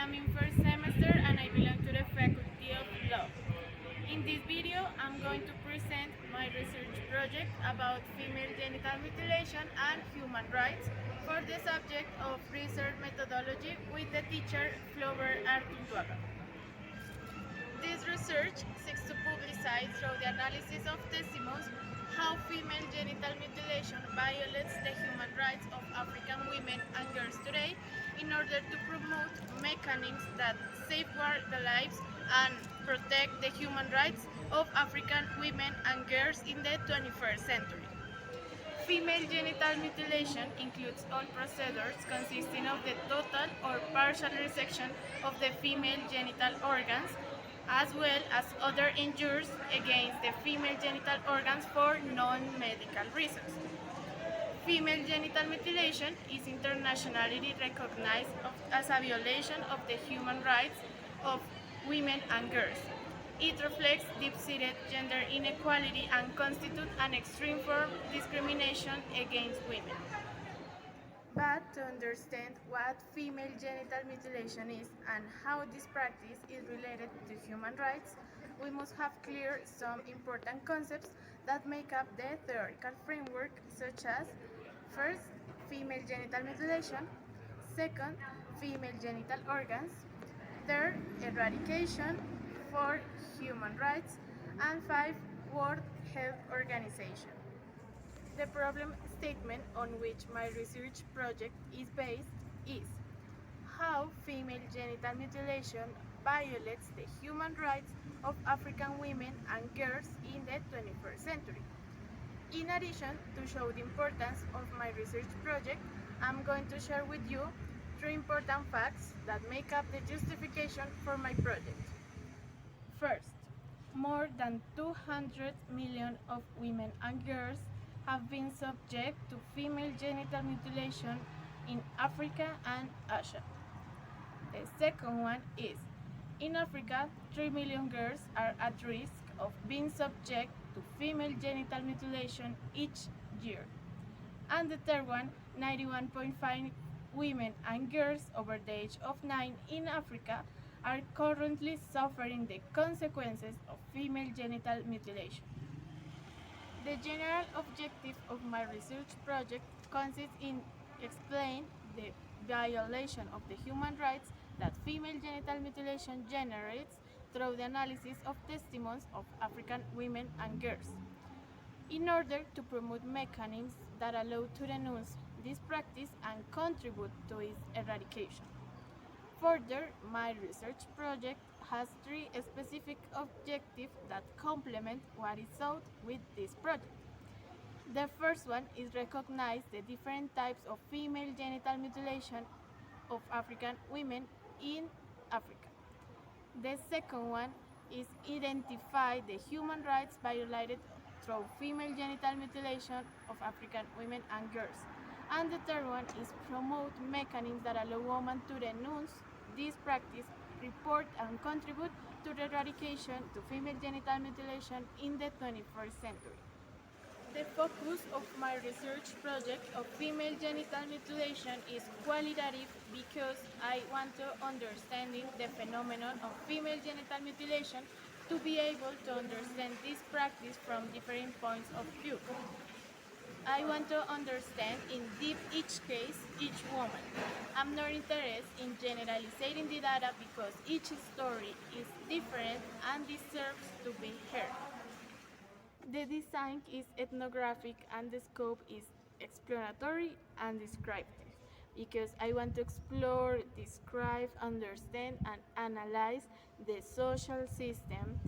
am in first semester and I belong to the Faculty of Law. In this video, I'm going to present my research project about female genital mutilation and human rights for the subject of research methodology with the teacher Flover Artunduaga. This research seeks to publicize through the analysis of testimonies how female genital mutilation violates the human rights of African women and girls today in order to promote mechanisms that safeguard the lives and protect the human rights of African women and girls in the 21st century. Female genital mutilation includes all procedures consisting of the total or partial resection of the female genital organs, as well as other injuries against the female genital organs for non-medical reasons. Female genital mutilation is internationally recognized as a violation of the human rights of women and girls. It reflects deep-seated gender inequality and constitutes an extreme form of discrimination against women. But to understand what female genital mutilation is and how this practice is related to human rights, we must have clear some important concepts that make up the theoretical framework, such as first, female genital mutilation, second, female genital organs, third, eradication, fourth, human rights, and five, World Health Organization. The problem statement on which my research project is based is how female genital mutilation violates the human rights of African women and girls in the 21st century. In addition, to show the importance of my research project, I'm going to share with you three important facts that make up the justification for my project. First, more than 200 million of women and girls have been subject to female genital mutilation in Africa and Asia. The second one is, in Africa, 3 million girls are at risk of being subject to female genital mutilation each year. And the third one, 91.5 women and girls over the age of 9 in Africa are currently suffering the consequences of female genital mutilation. The general objective of my research project consists in explaining the violation of the human rights that female genital mutilation generates through the analysis of testimonies of African women and girls, in order to promote mechanisms that allow to denounce this practice and contribute to its eradication. Further, my research project has three specific objectives that complement what is sought with this project. The first one is recognize the different types of female genital mutilation of African women in Africa. The second one is identify the human rights violated through female genital mutilation of African women and girls. And the third one is promote mechanisms that allow women to denounce this practice, report and contribute to the eradication to female genital mutilation in the 21st century. The focus of my research project of female genital mutilation is qualitative because I want to understand the phenomenon of female genital mutilation to be able to understand this practice from different points of view. I want to understand in deep each case, each woman. I'm not interested in generalizing the data because each story is different and deserves to be heard. The design is ethnographic and the scope is exploratory and descriptive because I want to explore, describe, understand and analyze the social system,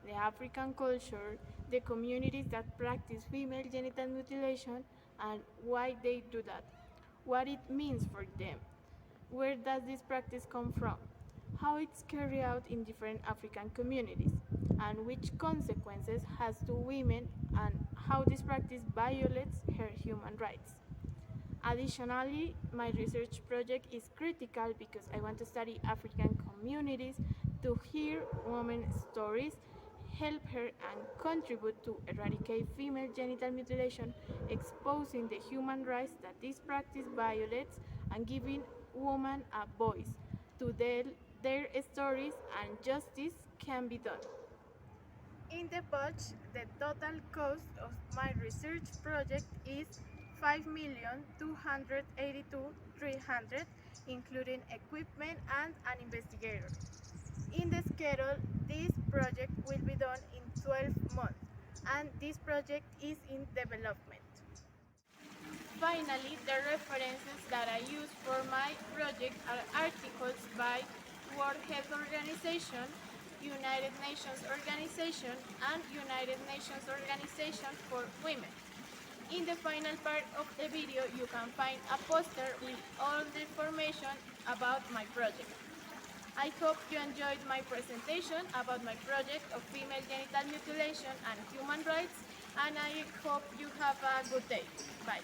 the African culture, the communities that practice female genital mutilation and why they do that, what it means for them, where does this practice come from, how it's carried out in different African communities, and which consequences has to women and how this practice violates her human rights. Additionally, my research project is critical because I want to study African communities to hear women's stories, help her and contribute to eradicate female genital mutilation, exposing the human rights that this practice violates and giving women a voice to tell their stories and justice can be done. In the budget, the total cost of my research project is 5,282,300, including equipment and an investigator. In the schedule, this project will be done in 12 months, and this project is in development. Finally, the references that I use for my project are articles by World Health Organization, United Nations Organization, and United Nations Organization for Women. In the final part of the video, you can find a poster with all the information about my project. I hope you enjoyed my presentation about my project of female genital mutilation and human rights, and I hope you have a good day. Bye.